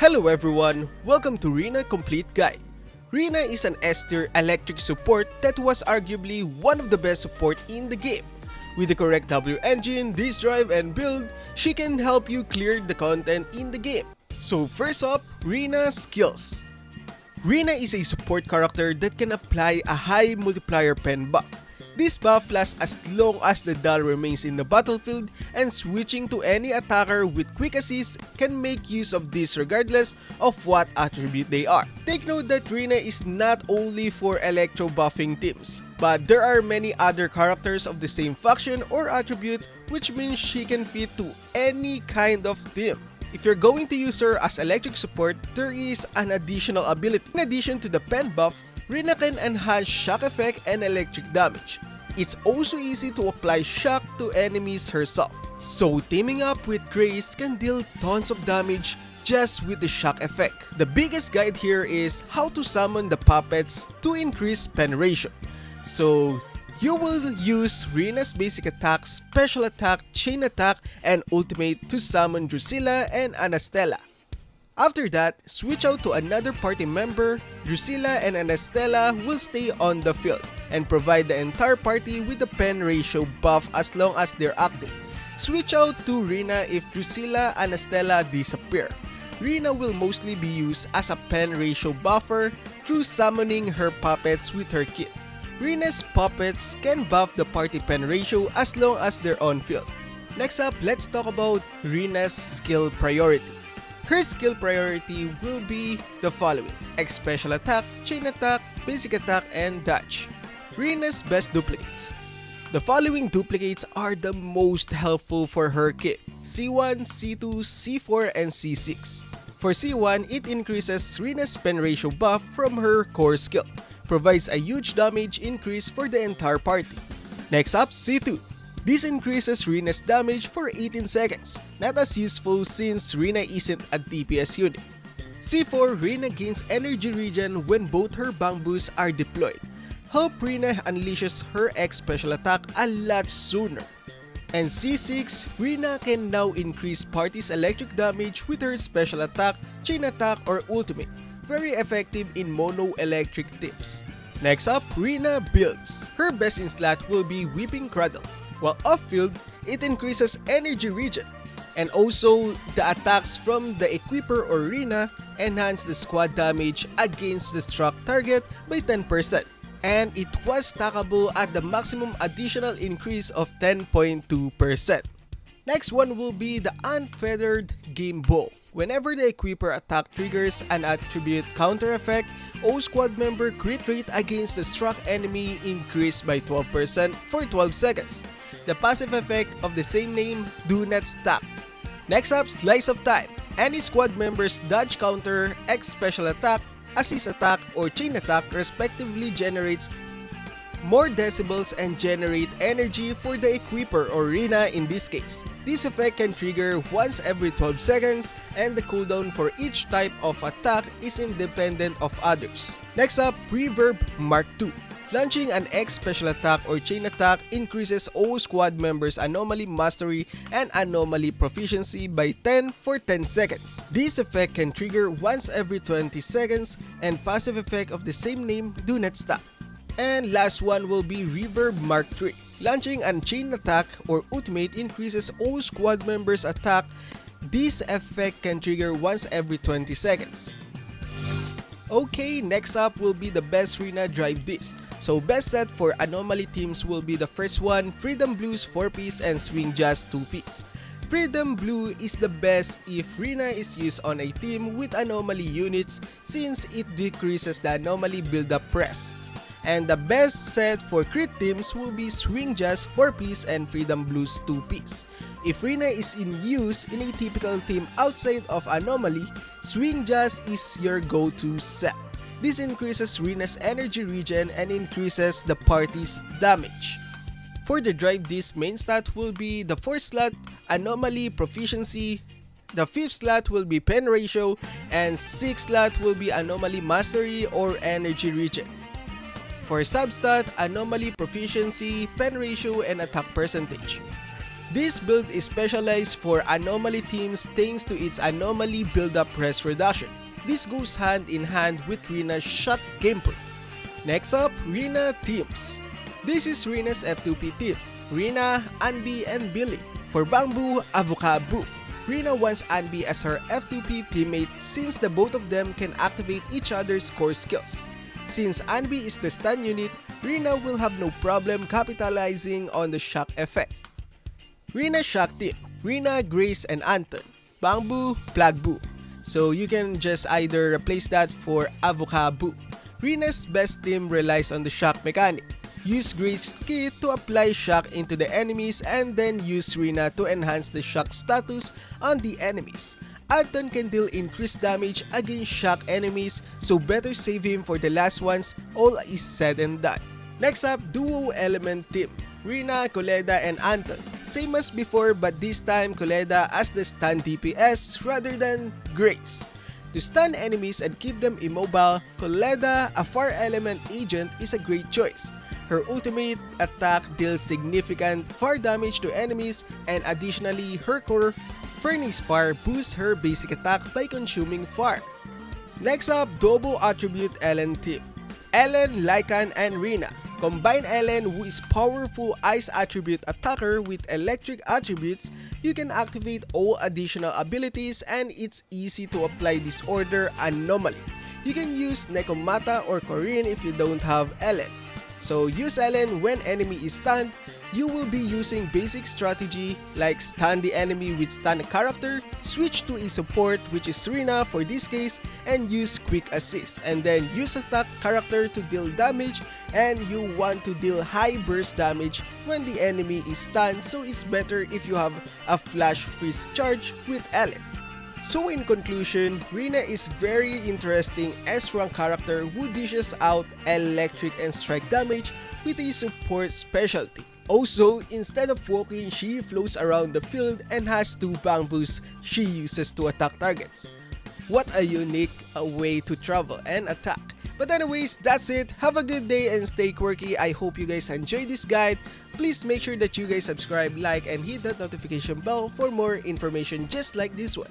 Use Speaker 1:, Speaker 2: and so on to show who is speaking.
Speaker 1: Hello everyone, welcome to RINA Complete Guide. RINA is an S-tier electric support that was arguably one of the best support in the game. With the correct W engine, disk drive, and build, she can help you clear the content in the game. So first up, RINA skills. RINA is a support character that can apply a high multiplier pen buff. This buff lasts as long as the doll remains in the battlefield, and switching to any attacker with quick assist can make use of this regardless of what attribute they are. Take note that RINA is not only for electro buffing teams, but there are many other characters of the same faction or attribute, which means she can fit to any kind of team. If you're going to use her as electric support, there is an additional ability. In addition to the pen buff, RINA can enhance shock effect and electric damage. It's also easy to apply shock to enemies herself. So teaming up with Grace can deal tons of damage just with the shock effect. The biggest guide here is how to summon the puppets to increase penetration. So you will use RINA's basic attack, special attack, chain attack, and ultimate to summon Drusilla and Anastella. After that, switch out to another party member. Drusilla and Anastella will stay on the field and provide the entire party with the pen ratio buff as long as they're active. Switch out to RINA if Drusilla and Anastella disappear. RINA will mostly be used as a pen ratio buffer through summoning her puppets with her kit. RINA's puppets can buff the party pen ratio as long as they're on field. Next up, let's talk about RINA's skill priority. Her skill priority will be the following: X special attack, chain attack, basic attack, and dodge. RINA's best duplicates. The following duplicates are the most helpful for her kit: C1, C2, C4, and C6. For C1, it increases RINA's pen ratio buff from her core skill, provides a huge damage increase for the entire party. Next up, C2. This increases RINA's damage for 18 seconds, not as useful since RINA isn't a DPS unit. C4, RINA gains energy regen when both her bamboos are deployed. Help RINA unleashes her X special attack a lot sooner. And C6, RINA can now increase party's electric damage with her special attack, chain attack, or ultimate. Very effective in mono electric tips. Next up, RINA builds. Her best in slot will be Weeping Cradle. While off-field, it increases energy regen. And also, the attacks from the equiper or RINA enhance the squad damage against the struck target by 10%. And it was stackable at the maximum additional increase of 10.2%. Next one will be the Unfeathered Game Bow. Whenever the equiper attack triggers an attribute counter effect, all squad member crit rate against the struck enemy increased by 12% for 12 seconds. The passive effect of the same name, Do Not Stack. Next up, Slice of Time. Any squad member's dodge counter, X special attack, assist attack, or chain attack respectively generates more decibels and generate energy for the equiper or RINA in this case. This effect can trigger once every 12 seconds, and the cooldown for each type of attack is independent of others. Next up, Reverb Mark II. Launching an X special attack or chain attack increases all squad members' anomaly mastery and anomaly proficiency by 10 for 10 seconds. This effect can trigger once every 20 seconds, and passive effect of the same name, Do Not Stop. And last one will be Reverb Mark III. Launching an chain attack or ultimate increases all squad members' attack. This effect can trigger once every 20 seconds. Okay, next up will be the best RINA drive disc. So best set for anomaly teams will be the first one, Freedom Blues 4-piece and Swing Jazz 2-piece. Freedom Blue is the best if RINA is used on a team with anomaly units since it decreases the anomaly build-up press. And the best set for crit teams will be Swing Jazz 4-piece and Freedom Blues 2-piece. If RINA is in use in a typical team outside of Anomaly, Swing Jazz is your go-to set. This increases RINA's energy regen and increases the party's damage. For the drive disc, main stat will be the 4th slot, Anomaly Proficiency, the 5th slot will be Pen Ratio, and 6th slot will be Anomaly Mastery or Energy Regen. For substat, Anomaly Proficiency, Pen Ratio, and Attack Percentage. This build is specialized for anomaly teams thanks to its anomaly build-up rest reduction. This goes hand in hand with RINA's shock gameplay. Next up, RINA teams. This is RINA's F2P team. RINA, Anbi, and Billy. For Bamboo, Avocado. RINA wants Anbi as her F2P teammate since the both of them can activate each other's core skills. Since Anbi is the stun unit, RINA will have no problem capitalizing on the shock effect. RINA shock team. RINA, Grace, and Anton. Bamboo, Plagbu. So you can just either replace that for Avocado. RINA's best team relies on the shock mechanic. Use Grace's key to apply shock into the enemies and then use RINA to enhance the shock status on the enemies. Anton can deal increased damage against shock enemies, so better save him for the last ones, all is said and done. Next up, duo element team. RINA, Koleda, and Anton. Same as before, but this time Koleda as the stun DPS rather than Grace. To stun enemies and keep them immobile, Koleda, a fire element agent, is a great choice. Her ultimate attack deals significant fire damage to enemies, and additionally her core, Furnace Fire, boosts her basic attack by consuming fire. Next up, double attribute Ellen team. Ellen, Lycan, and RINA. Combine Ellen, who is powerful ice attribute attacker with electric attributes. You can activate all additional abilities and it's easy to apply Disorder Anomaly. You can use Nekomata or Corinne if you don't have Ellen. So use Ellen when enemy is stunned. You will be using basic strategy like stun the enemy with stun character, switch to a support which is RINA for this case, and use quick assist, and then use attack character to deal damage, and you want to deal high burst damage when the enemy is stunned, so it's better if you have a flash freeze charge with Ellen. So in conclusion, RINA is very interesting S-rank character who dishes out electric and strike damage with a support specialty. Also, instead of walking, she floats around the field and has two bamboos she uses to attack targets. What a unique way to travel and attack. But anyways, that's it. Have a good day and stay quirky. I hope you guys enjoyed this guide. Please make sure that you guys subscribe, like, and hit that notification bell for more information just like this one.